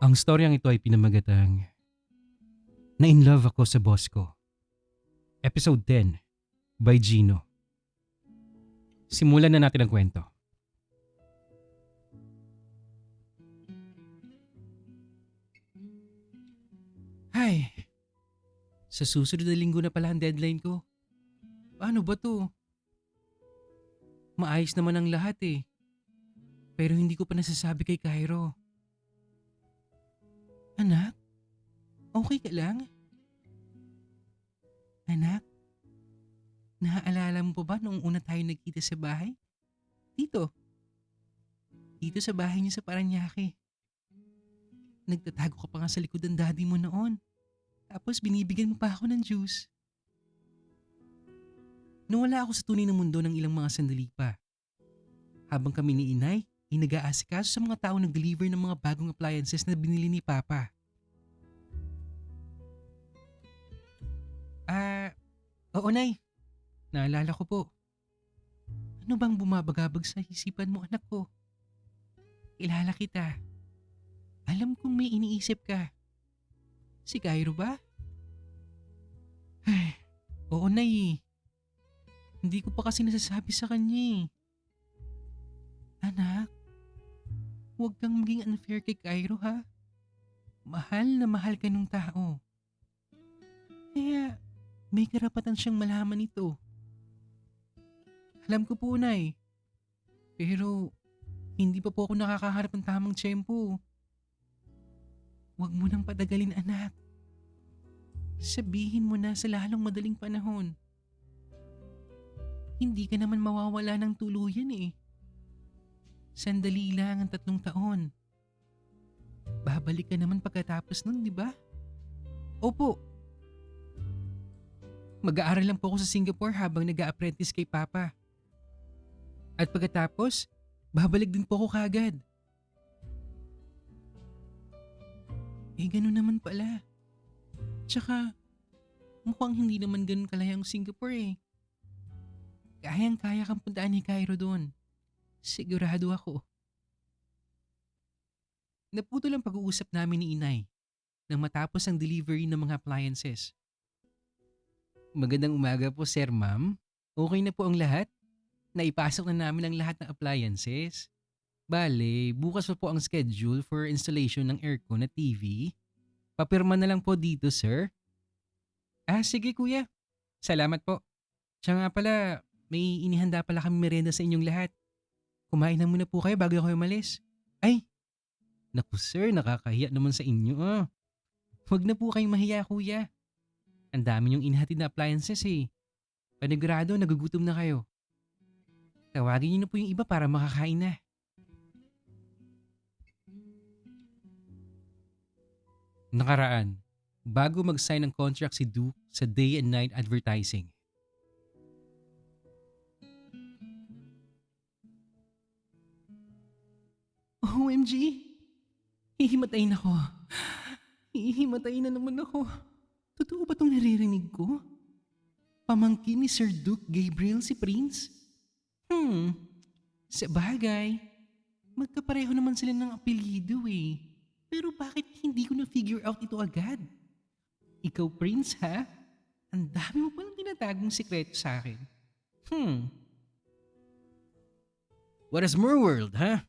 Ang storyang ito ay pinamagatang Na in love ako sa boss ko. Episode 10 by Gino. Simulan na natin ang kwento. Ay, sa susunod na linggo na pala ang deadline ko. Paano ba to? Maayos naman ang lahat eh. Pero hindi ko pa nasasabi kay Cairo. Anak, okay ka lang? Anak, naaalala mo pa ba noong una tayo nagkita sa bahay? Dito. Dito sa bahay niyo sa Paranaque. Nagtatago ka pa nga sa likod ng daddy mo noon. Tapos binibigyan mo pa ako ng juice. Nawala ako sa tunay na mundo ng ilang mga sandali pa. Habang kami ni Inay ay nag-aasikaso sa mga tao nag-deliver ng mga bagong appliances na binili ni Papa. Oo Nay. Naalala ko po. Ano bang bumabagabag sa isipan mo anak ko? Kilala kita. Alam kong may iniisip ka. Si Cairo ba? Ay, oo Nay. Hindi ko pa kasi nasasabi sa kanya eh. Anak, huwag kang maging unfair kay Cairo ha. Mahal na mahal ka nung tao. Kaya may karapatan siyang malaman ito. Alam ko po Nay. Pero hindi pa po ako nakakaharap ng tamang tiyempo. Huwag mo nang patagalin anak. Sabihin mo na sa lalong madaling panahon. Hindi ka naman mawawala ng tuluyan eh. Sandali lang ang 3 taon. Babalik ka naman pagkatapos nun, di ba? Opo. Mag-aaral lang po ako sa Singapore habang nag-a-apprentice kay Papa. At pagkatapos, babalik din po ako kagad. Ganun naman pala. Tsaka, mukhang hindi naman ganun kalaya ang Singapore eh. Kayang-kaya kang puntaan ni Cairo doon. Sigurado ako. Naputol ang pag-uusap namin ni Inay nang matapos ang delivery ng mga appliances. Magandang umaga po sir ma'am. Okay na po ang lahat? Naipasok na namin ang lahat ng appliances. Bale, bukas pa po ang schedule for installation ng aircon at TV. Papirma na lang po dito sir. Sige kuya. Salamat po. Siya nga pala, may inihanda pala kami merienda sa inyong lahat. Kumain na muna po kayo bago kayo umalis. Ay, naku sir, nakakahiya naman sa inyo ah. Huwag na po kayong mahiya kuya. Ang dami niyong inihatid na appliances eh. Panigurado, nagugutom na kayo. Tawagin niyo na po yung iba para makakain na. Nakaraan, bago mag-sign ng contract si Duke sa day and night advertising. OMG! Hihimatayin ako. Hihimatayin na naman ako. Totoo ba itong naririnig ko? Pamangkin ni Sir Duke Gabriel si Prince? Sa bagay, magkapareho naman sila ng apelyido eh. Pero bakit hindi ko na-figure out ito agad? Ikaw Prince ha? Ang dami mo palang tinatagong sikreto sa akin. What is more world, huh?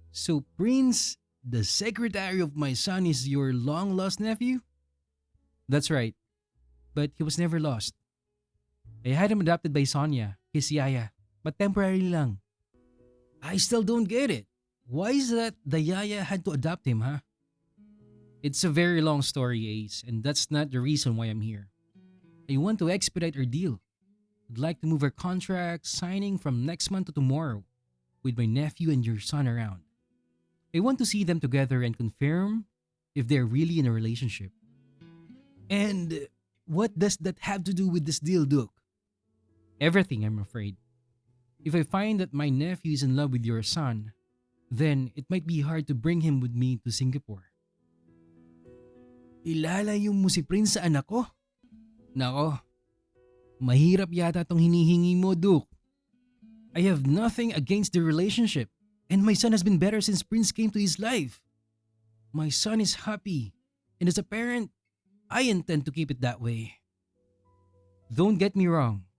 So Prince, the secretary of my son is your long-lost nephew? That's right. But he was never lost. I had him adopted by Sonia, his yaya, but temporarily lang. I still don't get it. Why is that the yaya had to adopt him, huh? It's a very long story, Ace, and that's not the reason why I'm here. I want to expedite our deal. I'd like to move our contract signing from next month to tomorrow, with my nephew and your son around. I want to see them together and confirm if they're really in a relationship. And what does that have to do with this deal, Duke? Everything, I'm afraid. If I find that my nephew is in love with your son, then it might be hard to bring him with me to Singapore. Ilalayo mo si Prince sa anak ko? Nako, mahirap yata tong hinihingi mo, Duke. I have nothing against the relationship, and my son has been better since Prince came to his life. my son is happy. And as a parent, I intend to keep it that way. Don't get me wrong.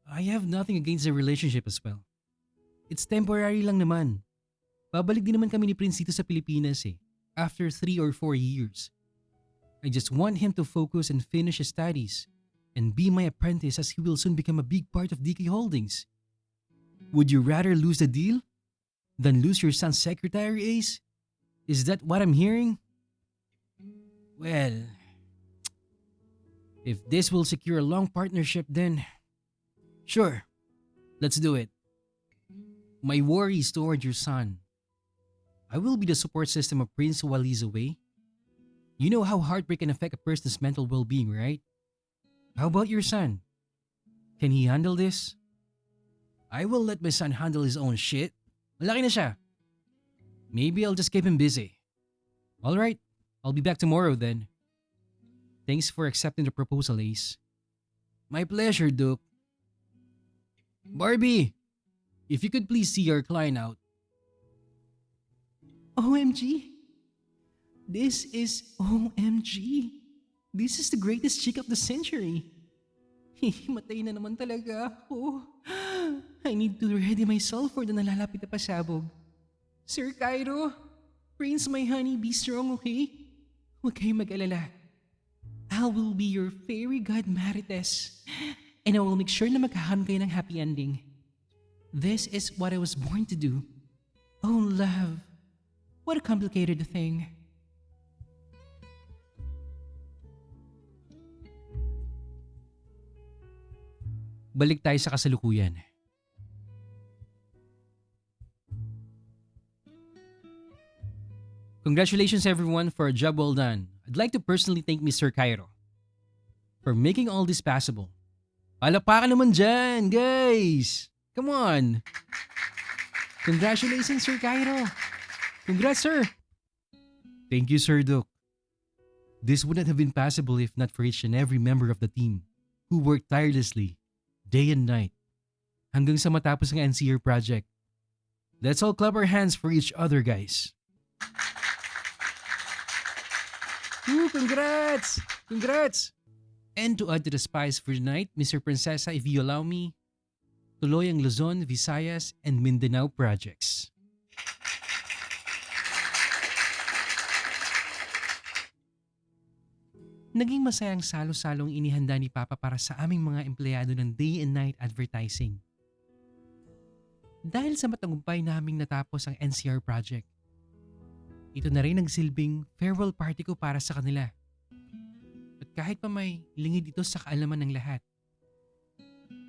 I have nothing against the relationship as well. It's temporary lang naman. Babalik din naman kami ni Prince dito sa Pilipinas after 3 or 4 years. I just want him to focus and finish his studies and be my apprentice as he will soon become a big part of DK Holdings. Would you rather lose the deal than lose your son's secretary, Ace? Is that what I'm hearing? Well, if this will secure a long partnership then, sure, let's do it. My worry is toward your son. I will be the support system of Prince while he's away. You know how heartbreak can affect a person's mental well-being, right? How about your son? Can he handle this? I will let my son handle his own shit. Malaki na siya. Maybe I'll just keep him busy. Alright, I'll be back tomorrow then. Thanks for accepting the proposal, Ace. My pleasure, Duke. Barbie, if you could please see your client out. OMG. This is OMG. This is the greatest chick of the century. Hihimatay na naman talaga ako. I need to ready myself for the nalalapit na pasabog. Sir Cairo, Prince my honey, be strong, okay? Huwag kayong mag-alala. I will be your fairy godmarites. And I will make sure na magkahan kayo ng happy ending. This is what I was born to do. Oh, love. What a complicated thing. Balik tayo sa kasalukuyan. Congratulations everyone for a job well done. I'd like to personally thank Mr. Cairo for making all this possible. Palakpakan naman dyan, guys! Come on! Congratulations, Sir Cairo! Congrats, sir! Thank you, Sir Duke. This would not have been possible if not for each and every member of the team who worked tirelessly, day and night, hanggang sa matapos ang NCR project. Let's all clap our hands for each other, guys. Ooh, congrats! Congrats! And to add to the spice for the night, Mr. Princessa, if you allow me, tuloy ang Luzon, Visayas, and Mindanao projects. Naging masayang salo-salong inihanda ni Papa para sa aming mga empleyado ng day and night advertising. Dahil sa matagumpay naming natapos ang NCR project, ito na rin nagsilbing farewell party ko para sa kanila. At kahit pa may lingid ito sa kaalaman ng lahat.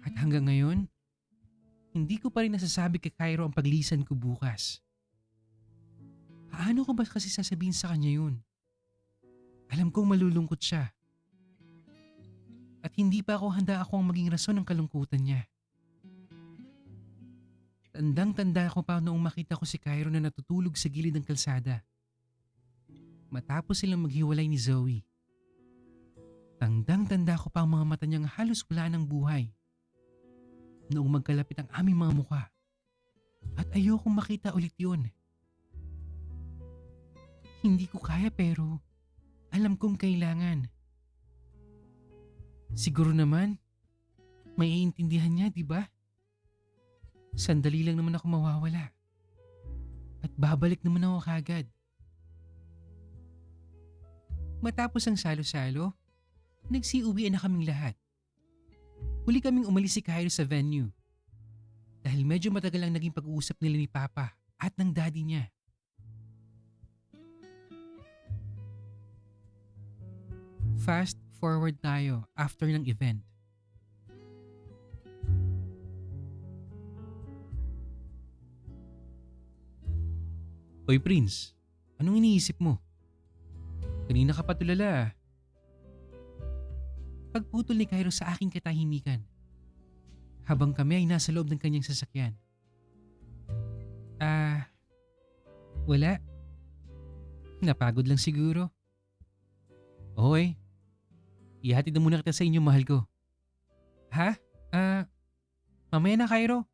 At hanggang ngayon, hindi ko pa rin nasasabi kay Cairo ang paglisan ko bukas. Paano ko ba kasi sasabihin sa kanya yun? Alam kong malulungkot siya. At hindi pa ako handa ang maging rason ng kalungkutan niya. Tandang-tanda ko pa noong makita ko si Cairo na natutulog sa gilid ng kalsada. Matapos silang maghiwalay ni Zoe. Tandang-tanda ko pa ang mga mata niyang halos wala ng buhay. Noong magkalapit ang aming mga mukha. At ayokong makita ulit yun. Hindi ko kaya pero alam kong kailangan. Siguro naman, may iintindihan niya, di ba? Sandali lang naman ako mawawala. At babalik naman ako kagad. Matapos ang salo-salo, nagsiuwian na kaming lahat. Huli kaming umalis si Cairo sa venue. Dahil medyo matagal ang naging pag-uusap nila ni Papa at ng daddy niya. Fast forward tayo after ng event. Oy Prince, anong iniisip mo? Kanina ka pa tulala. Pagputol ni Cairo sa aking katahimikan habang kami ay nasa loob ng kanyang sasakyan. Wala. Napagod lang siguro. Oy, ihatid na muna kita sa inyo, mahal ko. Ha? Mamaya na, Cairo.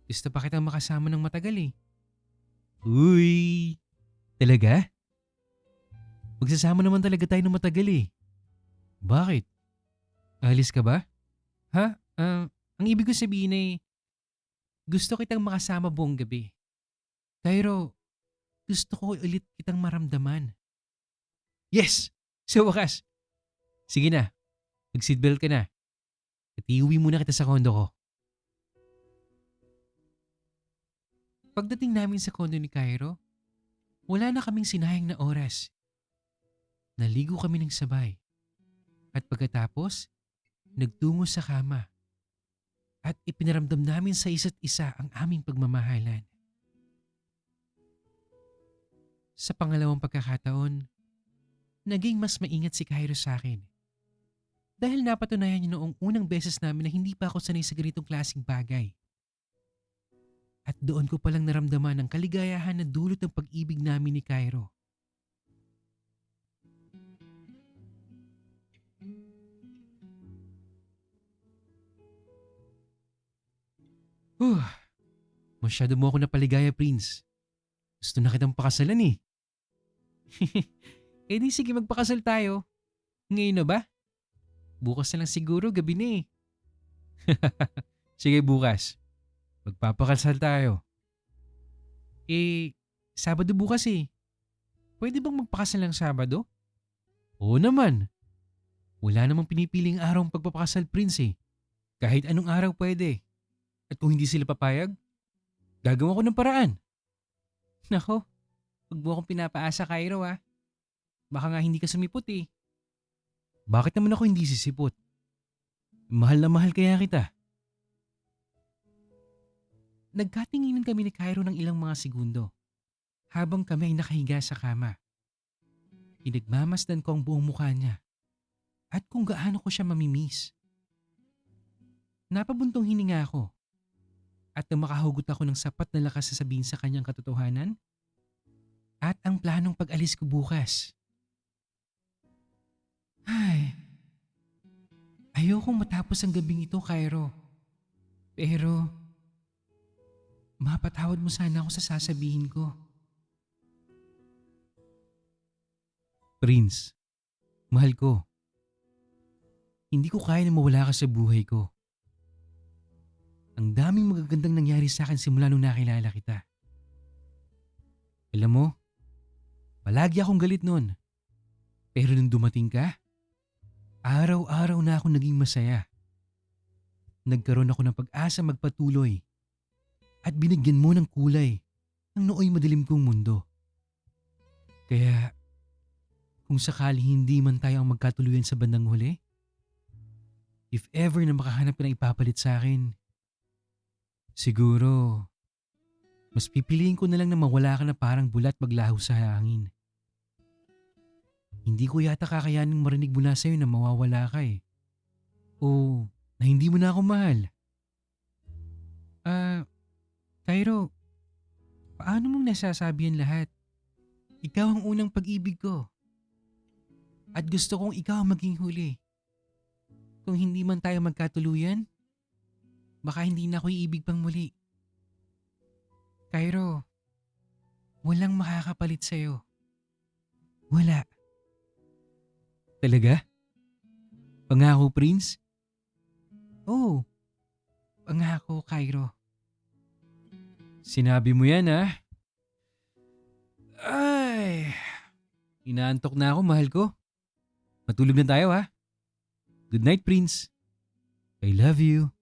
Gusto pa kitang makasama ng matagal eh. Uy, talaga? Magsasama naman talaga tayo ng matagal eh. Bakit? Alis ka ba? Ha? Ang ibig ko sabihin ay gusto kitang makasama buong gabi. Pero gusto ko ulit kitang maramdaman. Yes! Sa wakas! Sige na, mag-seatbelt ka na. At iuwi muna kita sa kondo ko. Pagdating namin sa kondo ni Cairo, wala na kaming sinayang na oras. Naligo kami ng sabay. At pagkatapos, nagtungo sa kama. At ipinaramdam namin sa isa't isa ang aming pagmamahalan. Sa pangalawang pagkakataon, naging mas maingat si Cairo sa akin. Dahil napatunayan niya noong unang beses namin na hindi pa ako sanay sa ganitong klaseng bagay. At doon ko palang naramdaman ang kaligayahan na dulot ng pag-ibig namin ni Cairo. Huh, masyado mo ako napaligaya, Prince. Gusto na kitang pakasalan eh. Eh di sige magpakasal tayo. Ngayon na ba? Bukas na lang siguro, gabi na eh. Sige bukas. Magpapakasal tayo. Eh, Sabado bukas eh. Pwede bang magpakasal ng Sabado? Oo naman. Wala namang pinipiling araw ang pagpapakasal, Prince eh. Kahit anong araw pwede. At kung hindi sila papayag, gagawa ko ng paraan. Nako, huwag mo akong pinapaasa, Cairo ah. Baka nga hindi ka sumipot eh. Bakit naman ako hindi sisipot? Mahal na mahal kaya kita. Nagkatinginan kami ni Cairo ng ilang mga segundo habang kami ay nakahiga sa kama. Pinagmamasdan ko ang buong mukha niya at kung gaano ko siya mamimiss. Napabuntong hininga ako at nang makahugot ako ng sapat na lakas sasabihin sa kanyang katotohanan at ang planong pag-alis ko bukas. Ay, ayokong matapos ang gabing ito, Cairo. Pero, mapatawad mo sana ako sa sasabihin ko. Prince, mahal ko. Hindi ko kaya na mawala ka sa buhay ko. Ang daming magagandang nangyari sa akin simula nung nakilala kita. Alam mo, palagi akong galit noon. Pero nung dumating ka, araw-araw na ako naging masaya. Nagkaroon ako ng pag-asa magpatuloy at binigyan mo ng kulay ang nooy madilim kong mundo. Kaya, kung sakali hindi man tayo ang magkatuluyan sa bandang huli, if ever na makahanap ka na ipapalit sa akin, siguro, mas pipiliin ko na lang na mawala ka na parang bulat maglaho sa hangin. Hindi ko yata kakayaning marinig mula sa'yo na mawawala ka eh. O na hindi mo na ako mahal. Cairo, paano mong nasasabi yan lahat? Ikaw ang unang pag-ibig ko. At gusto kong ikaw ang maging huli. Kung hindi man tayo magkatuluyan, baka hindi na ako iibig pang muli. Cairo, walang makakapalit sa'yo. Wala. Talaga? Pangako, Prince? Oo. Pangako, Cairo. Sinabi mo yan, ah. Ay, inaantok na ako, mahal ko. Matulog na tayo, ha? Good night, Prince. I love you.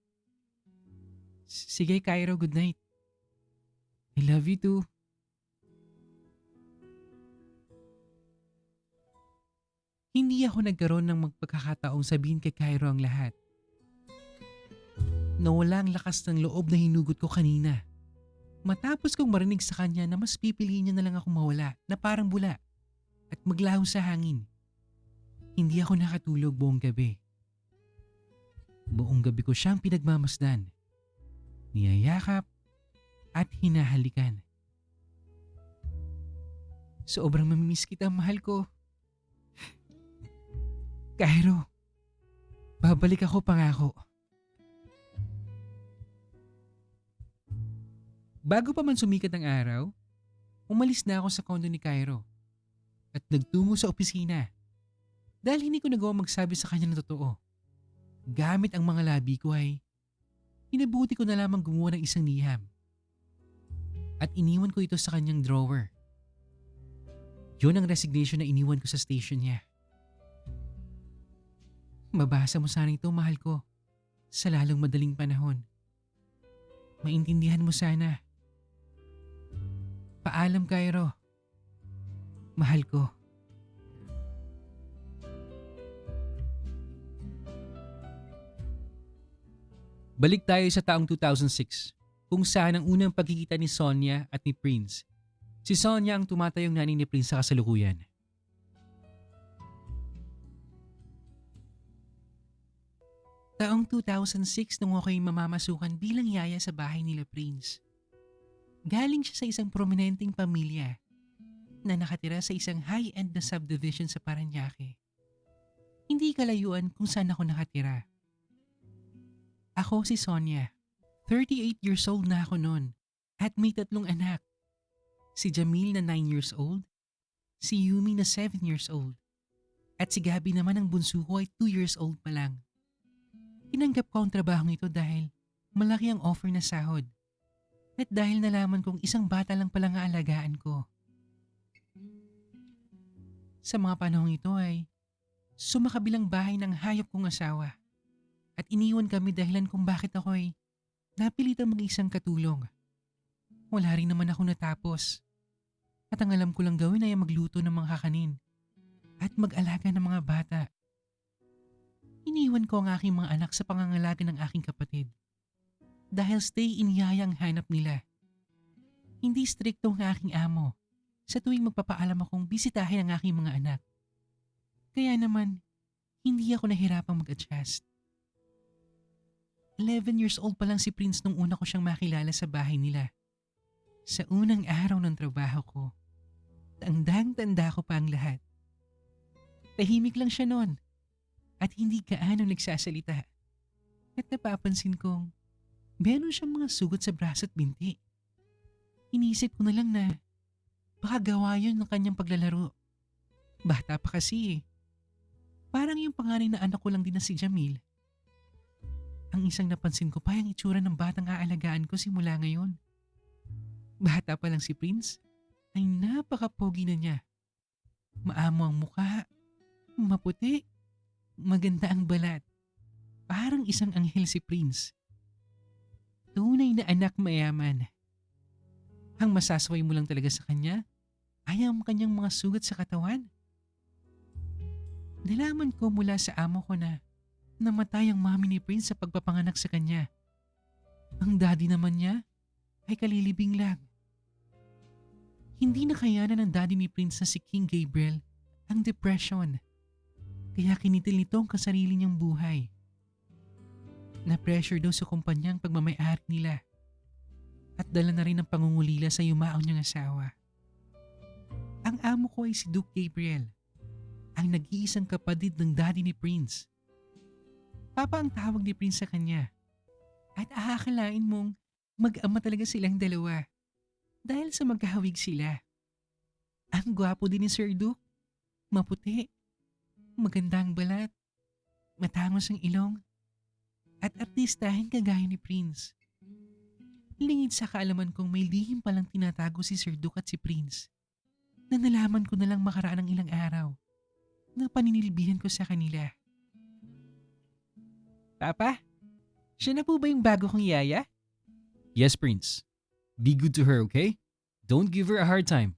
Sige, Cairo, good night. I love you too. Hindi ako nagkaroon ng magpagkakataong sabihin kay Cairo ang lahat. Nawala ang lakas ng loob na hinugot ko kanina. Matapos kong marinig sa kanya na mas pipiliin niya na lang ako mawala na parang bula at maglaho sa hangin. Hindi ako nakatulog buong gabi. Buong gabi ko siyang pinagmamasdan, niyayakap at hinahalikan. Sobrang mamimiss kita, mahal ko. Cairo, babalik ako, pangako. Bago pa man sumikat ang araw, umalis na ako sa kondo ni Cairo. at nagtungo sa opisina. Dahil hindi ko nagawa magsabi sa kanya ng totoo. Gamit ang mga labi ko ay pinabuti ko na lamang gumawa ng isang liham. At iniwan ko ito sa kanyang drawer. Yun ang resignation na iniwan ko sa station niya. Mabasa mo sana ito, mahal ko, sa lalong madaling panahon. Maintindihan mo sana. Paalam, Cairo. Mahal ko. Balik tayo sa taong 2006, kung saan ang unang pagkikita ni Sonia at ni Prince. Si Sonia ang tumatayong nanay ni Prince sa kasalukuyan. Taong 2006 nung ako'y mamamasukan bilang yaya sa bahay nila Prince. Galing siya sa isang prominenteng pamilya na nakatira sa isang high-end na subdivision sa Parañaque. Hindi kalayuan kung saan ako nakatira. Ako si Sonia. 38 years old na ako noon at may 3 anak. Si Jamil na 9 years old, si Yumi na 7 years old, at si Gabi naman ang bunso ko ay 2 years old pa lang. Tinanggap ko ang trabahong ito dahil malaki ang offer na sahod at dahil nalaman kong isang bata lang pala nga alagaan ko. Sa mga panahong ito ay sumakabilang bahay ng hayop kong asawa. At iniwan kami dahilan kung bakit ako ay napilitang mag-isang katulong. Wala rin naman ako natapos. At ang alam ko lang gawin ay magluto ng mga kakanin at mag-alaga ng mga bata. Iniwan ko ang aking mga anak sa pangangalaga ng aking kapatid. Dahil stay in yaya ang hanap nila. Hindi strikto ang aking amo sa tuwing magpapaalam akong bisitahin ang aking mga anak. Kaya naman, hindi ako nahirapang mag-adjust. 11 years old pa lang si Prince nung una ko siyang makilala sa bahay nila. Sa unang araw ng trabaho ko, tandang-tanda ko pa ang lahat. Tahimik lang siya noon at hindi gaano nagsasalita. At napapansin kong meron siyang mga sugat sa braso at binti. Inisip ko na lang na baka gawa yun ng kanyang paglalaro. Bata pa kasi eh. Parang yung panganay na anak ko lang din na si Jamil. Ang isang napansin ko pa yung itsura ng batang aalagaan ko simula ngayon. Bata pa lang si Prince ay napaka-pogi na niya. Maamo ang mukha, maputi, maganda ang balat. Parang isang anghel si Prince. Tunay na anak mayaman. Ang masasaway mo lang talaga sa kanya ay ang kanyang mga sugat sa katawan. Nalaman ko mula sa amo ko na namatay ang mami ni Prince sa pagpapanganak sa kanya. Ang daddy naman niya ay kalilibing lang. Hindi nakayanan ng daddy ni Prince na si King Gabriel ang depression. Kaya kinitil nito ang kasarili niyang buhay. Na-pressure daw sa kumpanyang pagmamay-ari nila. At dala na rin ang pangungulila sa yumaong niyang asawa. Ang amo ko ay si Duke Gabriel, ang nag-iisang kapatid ng daddy ni Prince. Papa ang tawag ni Prince sa kanya. At aakalain mong mag-ama talaga silang dalawa dahil sa magkahawig sila. Ang gwapo din ni Sir Duke. Maputi, maganda ang balat, matangos ang ilong, at artistahin kagaya ni Prince. Lingid sa kaalaman kong may lihim palang tinatago si Sir Duke at si Prince na nalaman ko na lang makaraan ng ilang araw na paninilbihan ko sa kanila. Papa, siya na po ba yung bago kong yaya? Yes, Prince. Be good to her, okay? Don't give her a hard time.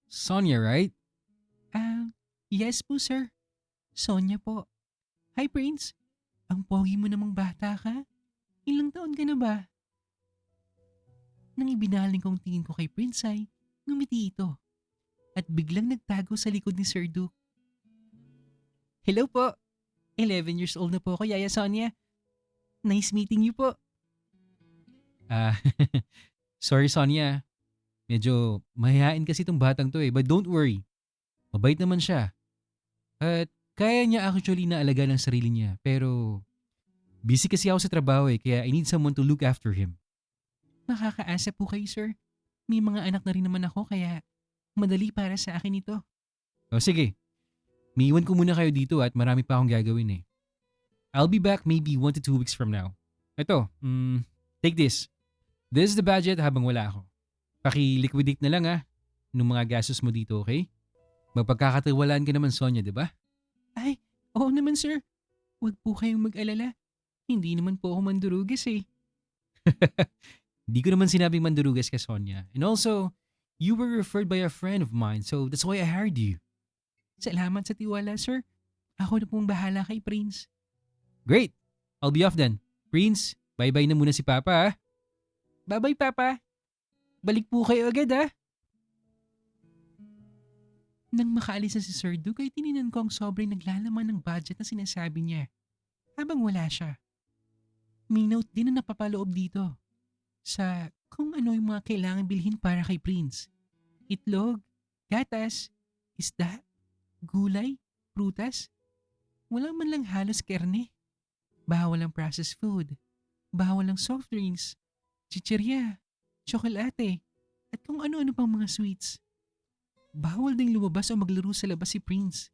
Sonia, right? Yes po, sir. Sonia po. Hi, Prince. Ang pogi mo namang bata ka. Ilang taon ka na ba? Nang ibinaling kong tingin ko kay Prince ay ngumiti ito at biglang nagtago sa likod ni Sir Duke. Hello po. 11 years old na po ako, Yaya Sonia. Nice meeting you po. Sorry Sonia. Medyo mahihain kasi itong batang to eh. But don't worry. Mabait naman siya. At kaya niya actually na alagaan ang sarili niya. Pero busy kasi ako sa trabaho eh. Kaya I need someone to look after him. Nakakaasa po kayo, sir. May mga anak na rin naman ako kaya Madali para sa akin ito. O sige, may iwan ko muna kayo dito at marami pa akong gagawin eh. I'll be back maybe 1 to 2 weeks from now. Ito, take this. This is the budget habang wala ako. Paki-liquidate na lang nung mga gastos mo dito, okay? Magpagkakatiwalaan ka naman, Sonia, di ba? Ay, oo naman sir. Huwag po kayong mag-alala. Hindi naman po ako mandurugas eh. Di ko naman sinabing mandurugas ka, Sonia. And also, you were referred by a friend of mine, so that's why I hired you. Salamat sa tiwala, sir. Ako na pong bahala kay Prince. Great! I'll be off then. Prince, bye-bye na muna si Papa. Bye-bye, Papa. Balik po kayo agad Nang makaalis na si Sir Duke ay tininan ko ang sobrang naglalaman ng budget na sinasabi niya. Habang wala siya. May note din na napapaloob dito. Sa kung ano yung mga kailangan bilhin para kay Prince. Itlog, gatas, isda, gulay, prutas. Wala man lang halos kerne. Bawal ang processed food. Bawal ang soft drinks, chichirya, tsokolate, at kung ano-ano pang mga sweets. Bawal ding lumabas o maglaro sa labas si Prince.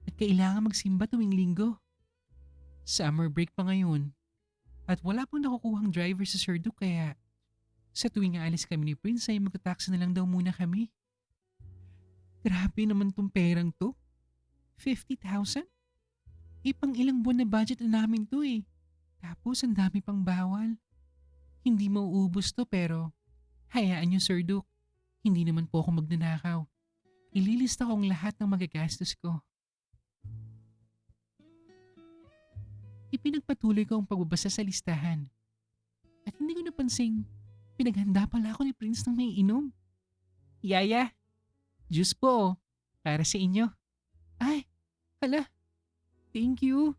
At kailangan magsimba tuwing linggo. Summer break pa ngayon. At wala pang nakukuhang driver sa Sir Duke kaya sa tuwing aalis kami ni Prince ay magta-taxi na lang daw muna kami. Grabe naman tong perang to. 50,000? Pang ilang buwan na budget na namin to eh. Tapos ang dami pang bawal. Hindi mauubos to pero hayaan niyo Sir Duke. Hindi naman po ako magnanakaw. Ililista ko ang lahat ng magagastos ko. Ipinagpatuloy ko ang pagbabasa sa listahan. At hindi ko napansing pinaghanda pala ako ni Prince ng may inom. Yaya, juice po para sa inyo. Ay, hala, thank you.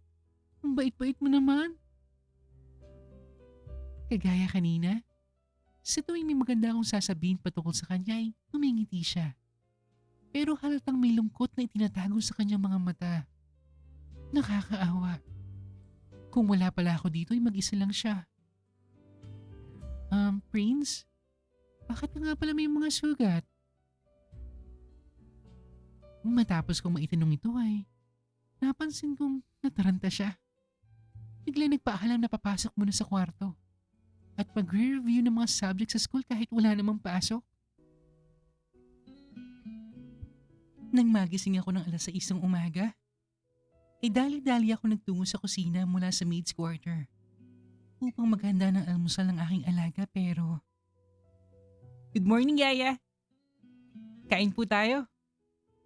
Ang bait-bait mo naman. Kagaya kanina, sa tuwing may maganda akong sasabihin patungkol sa kanya ay umingiti siya. Pero halatang may lungkot na itinatago sa kanyang mga mata. Nakakaawa. Kung wala pala ako dito ay mag-isa lang siya. Prince? Bakit nga pala may mga sugat? Matapos kong maitanong ito ay napansin kong nataranta siya. Bigla nagpaalam na papasok muna sa kwarto at mag-review ng mga subject sa school kahit wala namang pasok. Nang magising ako ng 6:00 ng umaga, ay dali-dali ako nagtungo sa kusina mula sa maid's quarter upang maghanda ng almusal ng aking alaga pero... Good morning, Yaya! Kain po tayo.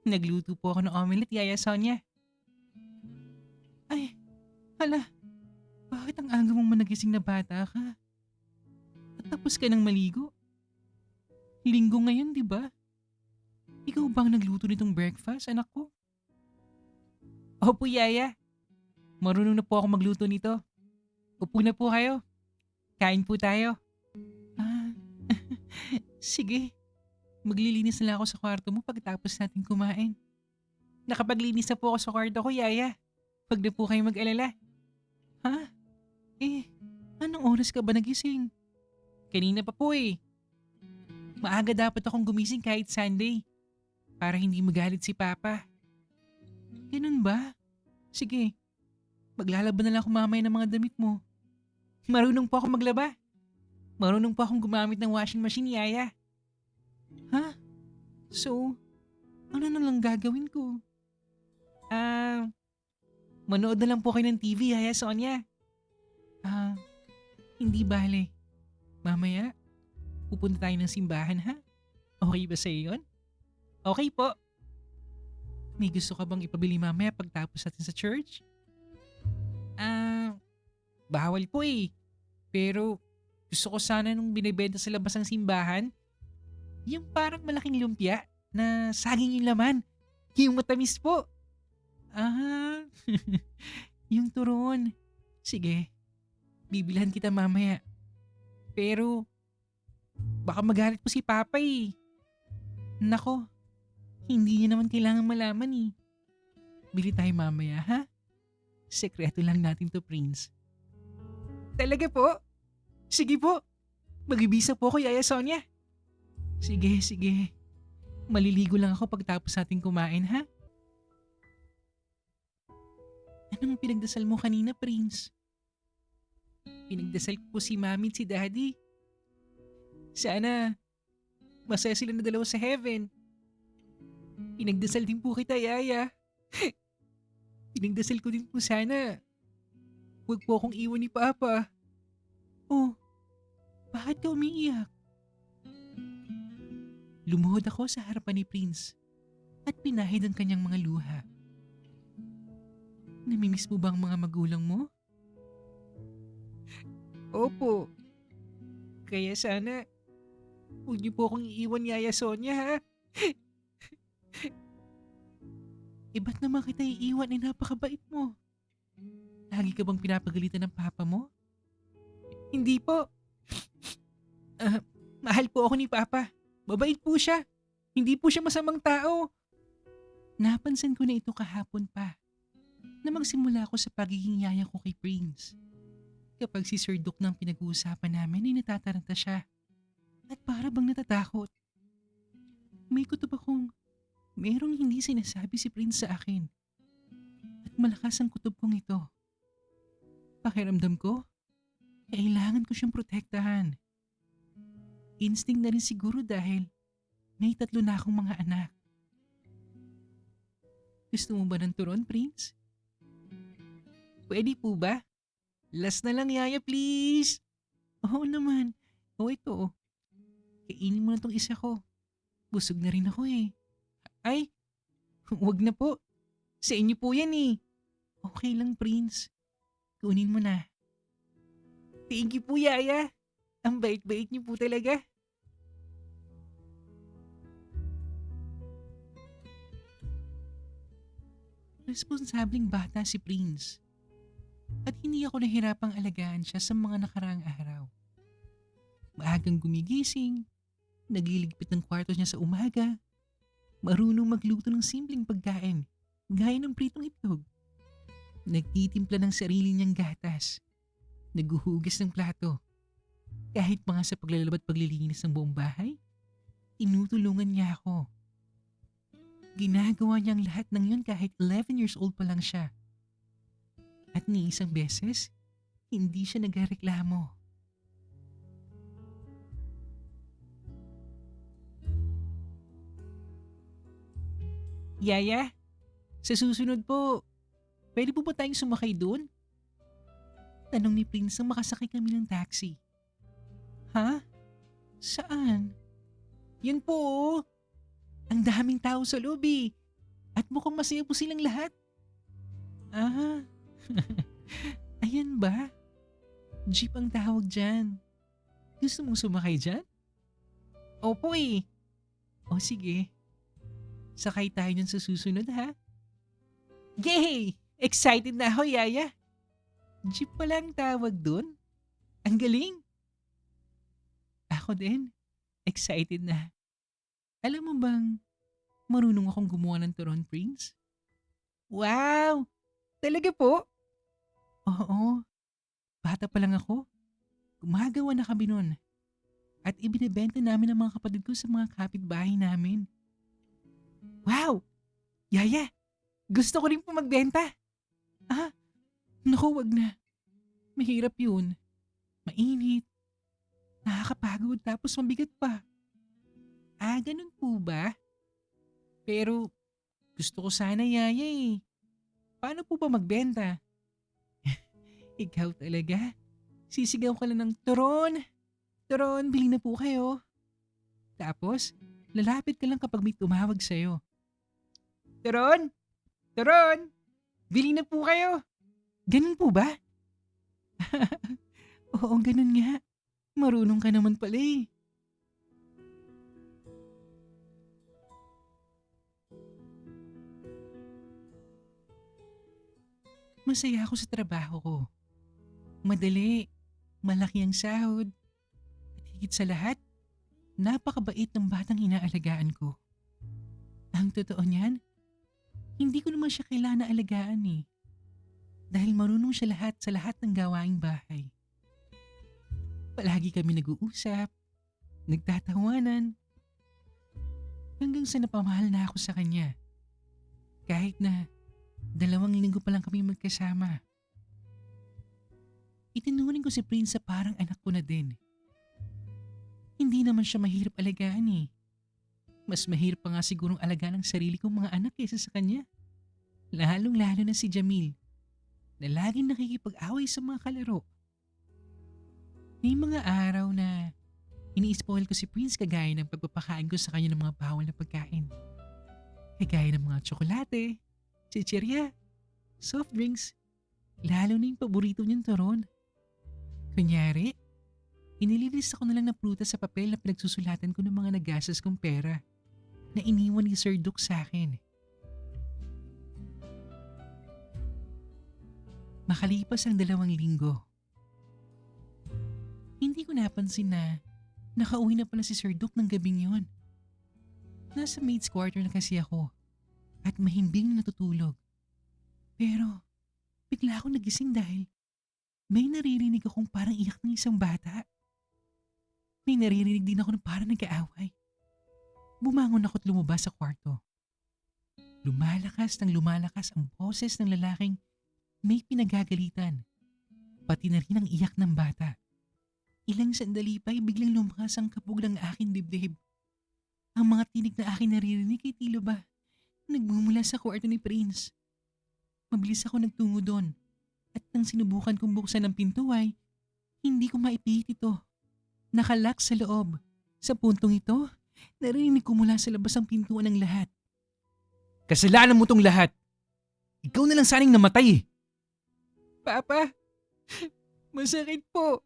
Nagluto po ako ng omelette, Yaya Sonia. Ay, hala, bakit ang aga mong managising na bata ka? At tapos ka nang maligo? Linggo ngayon, di ba? Ikaw bang nagluto nitong breakfast, anak ko? Opo, Yaya. Marunong na po ako magluto nito. Upo na po kayo. Kain po tayo. Sige. Maglilinis na lang ako sa kwarto mo pagkatapos natin kumain. Nakapaglinis na po ako sa kwarto ko, Yaya. Huwag na po kayong mag-alala. Ha? Anong oras ka ba nagising? Kanina pa po eh. Maaga dapat akong gumising kahit Sunday. Para hindi magalit si Papa. Ganun ba? Sige. Maglalaban na lang ako mamaya ng mga damit mo. Marunong po ako maglaba. Marunong po akong gumamit ng washing machine, Yaya. Ha? So, ano na lang gagawin ko? Manood na lang po kayo ng TV, Yaya Sonia. Hindi bale. Mamaya, pupunta tayo ng simbahan, ha? Okay ba sa'yo yun? Okay po. May gusto ka bang ipabili mamaya pagtapos natin sa church? Bawal po eh. Pero gusto ko sana nung binibenta sa labas ng simbahan, yung parang malaking lumpia na saging yung laman. Yung matamis po. Yung turon. Sige, bibilhan kita mamaya. Pero baka magalit po si Papa eh. Nako, hindi niya naman kailangan malaman eh. Bili tayo mamaya, ha? Sekreto lang natin to, Prince. Talaga po? Sige po. Magbibisa po ako, Yaya Sonia. Sige. Maliligo lang ako pagtapos natin kumain, ha? Anong pinagdasal mo kanina, Prince? Pinagdasal ko po si Mami at si Daddy. Sana masaya sila na dalawa sa heaven. Pinagdasal din po kita, Yaya. Pinagdasal ko din po sana huwag po akong iwan ni Papa. Oh, bakit ka umiiyak? Lumuhod ako sa harapan ni Prince at pinahid ang kanyang mga luha. Namimiss mo ba ang mga magulang mo? Opo. Kaya sana huwag niyo po akong iiwan, Yaya Sonia, ha? Ba't naman kita iiwan, napakabait mo? Lagi ka bang pinapagalitan ng papa mo? Hindi po. Mahal po ako ni Papa. Mabait po siya. Hindi po siya masamang tao. Napansin ko na ito kahapon pa na magsimula ako sa pagiging yaya ko kay Prince. Kapag si Sir Duke nang pinag-uusapan namin ay natataranta siya at para bang natatakot. May kutob akong merong hindi sinasabi si Prince sa akin at malakas ang kutob kong ito. Pakiramdam ko, kailangan ko siyang protektahan. Instinct na rin siguro dahil may 3 na akong mga anak. Gusto mo ba ng turon, Prince? Pwede po ba? Last na lang, Yaya, please. Oo naman. O ito, kainin mo na tong isa ko. Busog na rin ako eh. Ay, wag na po. Sa inyo po yan eh. Okay lang, Prince. Kunin mo na. Thank you po, Yaya. Ang bait-bait niyo po talaga. Responsableng bata si Prince. At hindi ako nahirapang alagaan siya sa mga nakaraang araw. Maagang gumigising, nagliligpit ng kwarto niya sa umaga, marunong magluto ng simpleng pagkain, gaya ng pritong itlog. Nagtitimpla ng sarili niyang gatas, naghuhugas ng plato. Kahit pa nga sa paglalaba at paglilinis ng buong bahay, tinutulungan niya ako. Ginagawa niya ang lahat ng yun kahit 11 years old pa lang siya. At ni isang beses, hindi siya nagreklamo. Yaya, sa susunod po, pwede po ba tayong sumakay doon? Tanong ni Prince nang makasakay kami ng taxi. Ha? Saan? Yun po oh. Ang daming tao sa loob eh. At mukhang masaya po silang lahat. Ah, ayan ba? Jeep ang tawag dyan. Gusto mong sumakay dyan? Opo eh. O sige, sakay tayo dyan sa susunod ha. Yay! Excited na ako, Yaya. Jeep pala ang tawag dun. Ang galing. Ako din. Excited na. Alam mo bang marunong akong gumawa ng turon, Prince? Wow! Talaga po? Oo. Bata pa lang ako. Gumagawa na kami nun. At ibinebenta namin ang mga kapatid ko sa mga kapitbahay namin. Wow! Yaya! Gusto ko rin po magbenta. Ah, naku, wag na. Mahirap yun. Mainit. Nakakapagod tapos mabigat pa. Ah, ganun po ba? Pero gusto ko sana, Yaya eh. Paano po ba magbenta? Ikaw talaga? Sisigaw ka lang ng turon. Turon, bili na po kayo. Tapos, lalapit ka lang kapag may tumawag sa'yo. Turon! Turon! Bili na po kayo. Ganun po ba? Oo, ganun nga. Marunong ka naman pala eh. Masaya ako sa trabaho ko. Madali, malaki ang sahod. At higit sa lahat, napakabait ng batang inaalagaan ko. Ang totoo niyan, hindi ko naman siya kailangan na alagaan eh. Dahil marunong siya lahat sa lahat ng gawaing bahay. Palagi kami nag-uusap, nagtatawanan. Hanggang sa napamahal na ako sa kanya. Kahit na 2 linggo pa lang kami magkasama. Itinuring ko si Prince sa parang anak ko na din. Hindi naman siya mahirap alagaan eh. Mas mahirap pa nga sigurong alagaan ang sarili kong mga anak kaysa sa kanya. Lalong-lalo na si Jamil, na laging nakikipag-away sa mga kalaro. May mga araw na ini-spoil ko si Prince kagaya ng pagpapakain ko sa kanya ng mga bawal na pagkain. Kagaya ng mga tsokolate, chichirya, soft drinks, lalo na yung paborito niyang turon. Kunyari, inililista ko na lang na prutas sa papel na pinagsusulatan ko ng mga nagasas kong pera na iniwan ni Sir Duke sa akin. Makalipas ang 2 linggo. Hindi ko napansin na nakauwi na pala si Sir Duke ng gabing yon. Nasa maid's quarter na kasi ako at mahimbing na natutulog. Pero bigla akong nagising dahil may naririnig akong parang iyak ng isang bata. May naririnig din ako na parang nag-aaway. Bumangon ako at lumabas sa kwarto. Lumalakas ang boses ng lalaking may pinagagalitan. Pati na rin ang iyak ng bata. Ilang sandali pa ay biglang lumakas ang kabog ng aking dibdib. Ang mga tinig na aking naririnig ay tila ba nagmumula sa kwarto ni Prince. Mabilis ako nagtungo doon. At nang sinubukan kong buksan ang pinto ay hindi ko maipilit ito. Nakalock sa loob. Sa puntong ito, narinig ko mula sa labas ang pintuan ng lahat. Kasalanan mo tong lahat. Ikaw na lang saning namatay eh. Papa, masakit po.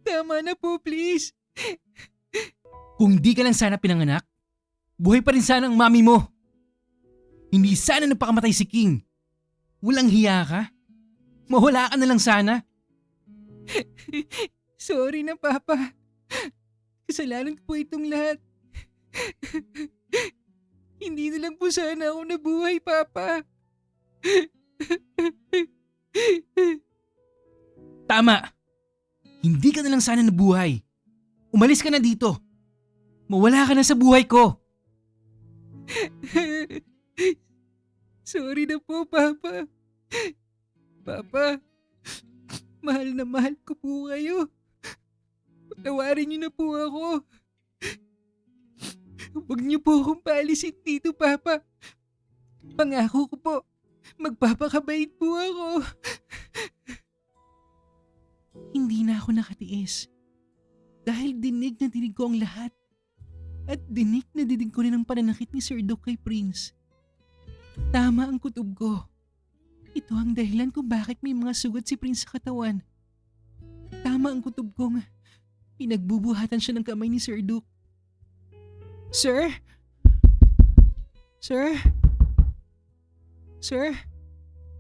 Tama na po, please. Kung di ka lang sana pinanganak, buhay pa rin sana ang mami mo. Hindi sana napakamatay si King. Walang hiya ka? Mawala ka na lang sana. Sorry na, Papa. Kasalanan ko po itong lahat. Hindi na lang po sana ako nabuhay, Papa. Tama. Hindi ka na lang sana nabuhay. Umalis ka na dito. Mawala ka na sa buhay ko. Sorry na po, Papa. Papa, mahal na mahal ko po kayo. Patawarin niyo na po ako. Huwag niyo po akong paalisin dito, Papa. Pangako ko po, magpapakabait po ako. Hindi na ako nakatiis. Dahil dinig na dinig ko ang lahat. At dinig na dinig ko rin ang pananakit ni Sir Duke kay Prince. Tama ang kutob ko. Ito ang dahilan kung bakit may mga sugat si Prince sa katawan. Tama ang kutob kong pinagbubuhatan siya ng kamay ni Sir Duke. Sir? Sir? Sir?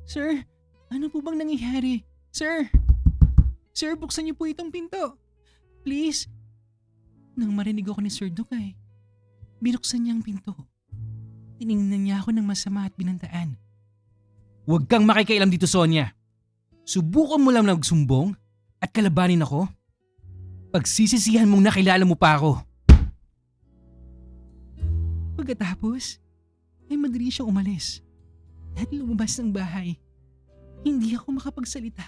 Sir? Ano po bang nangyayari? Sir? Sir, buksan niyo po itong pinto. Please. Nang marinig ako ni Sir Duke ay binuksan niya ang pinto. Tiningnan niya ako ng masama at binantaan. Huwag kang makikialam dito, Sonia. Subukan mo lang na magsumbong at kalabanin ako. Pagsisisihan mong nakilala mo pa ako. Pagkatapos, ay madali siyang umalis. At lumabas ng bahay. Hindi ako makapagsalita.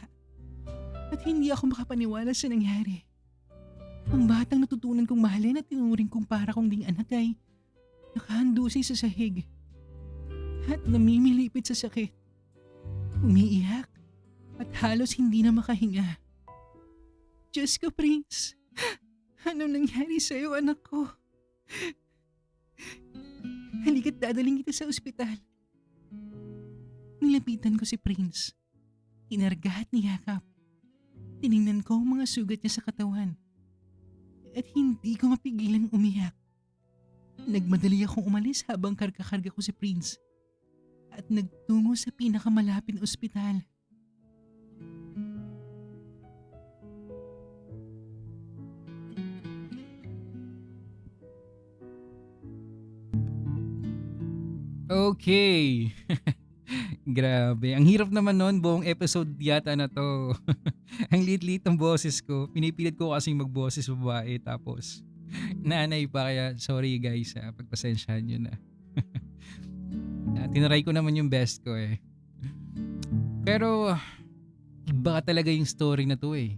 At hindi ako makapaniwala sa nangyari. Ang batang natutunan kong mahalin at tinuring kong para kong ding anak ay nakahandusay sa sahig. At namimilipit sa sakit. Umiiyak at halos hindi na makahinga. Diyos ko, Prince. Anong nangyari sa'yo, anak ko? Halika't dadaling kita sa ospital. Nilapitan ko si Prince. Inarga at niyakap. Tiningnan ko ang mga sugat niya sa katawan. At hindi ko mapigilang umiyak. Nagmadali akong umalis habang karga-karga ko si Prince. At nagtungo sa pinakamalapit na ospital. Okay. Grabe. Ang hirap naman nun, buong episode yata na to. Ang liit-liit ng boses ko. Pinipilit ko kasing magboses babae tapos Nanay pa kaya sorry guys, pagpasensyahan nyo na. Tinaray ko naman yung best ko eh. Pero iba talaga yung story na to eh.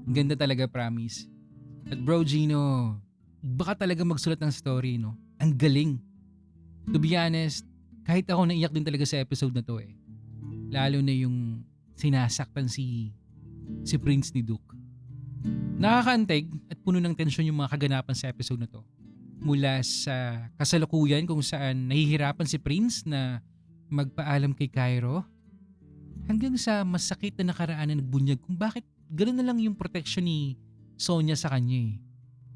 Ang ganda talaga, promise. At bro Gino, iba ka talaga magsulat ng story, no? Ang galing. To be honest, kahit ako naiyak din talaga sa episode na to eh. Lalo na yung sinasaktan si Prince ni Duke. Nakakaantig at puno ng tensyon yung mga kaganapan sa episode na to. Mula sa kasalukuyan kung saan nahihirapan si Prince na magpaalam kay Cairo, hanggang sa masakit na nakaraan na nagbunyag kung bakit gano'n na lang yung protection ni Sonia sa kanya eh.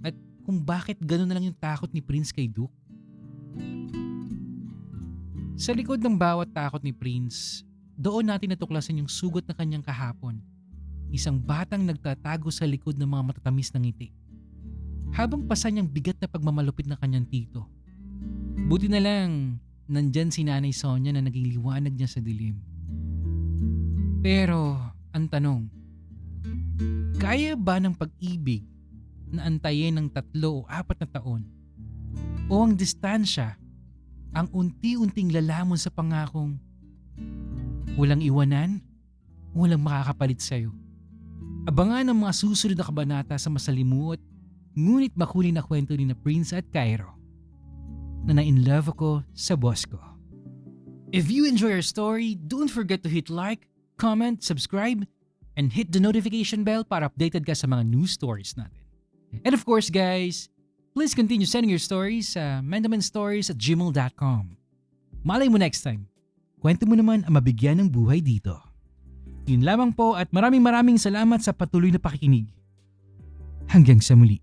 At kung bakit gano'n na lang yung takot ni Prince kay Duke. Sa likod ng bawat takot ni Prince, doon natin natuklasan yung sugat na kanyang kahapon. Isang batang nagtatago sa likod ng mga matatamis na ngiti. Habang pasa niyang bigat na pagmamalupit ng kanyang tito. Buti na lang, nandyan si Nanay Sonia na naging liwanag niya sa dilim. Pero, ang tanong, kaya ba ng pag-ibig na antayin ng 3 o 4 na taon? O ang distansya, ang unti-unting lalamon sa pangakong walang iwanan, walang makakapalit sa'yo? Abangan ang mga susunod na kabanata sa masalimuot ngunit makulit na kwento ni na Prince at Cairo na na-in-love ako sa boss ko. If you enjoy our story, don't forget to hit like, comment, subscribe, and hit the notification bell para updated ka sa mga news stories natin. And of course guys, please continue sending your stories sa mandamanstories@gmail.com. Malay mo next time, kwento mo naman ang mabigyan ng buhay dito. Yun lamang po at maraming salamat sa patuloy na pakikinig. Hanggang sa muli.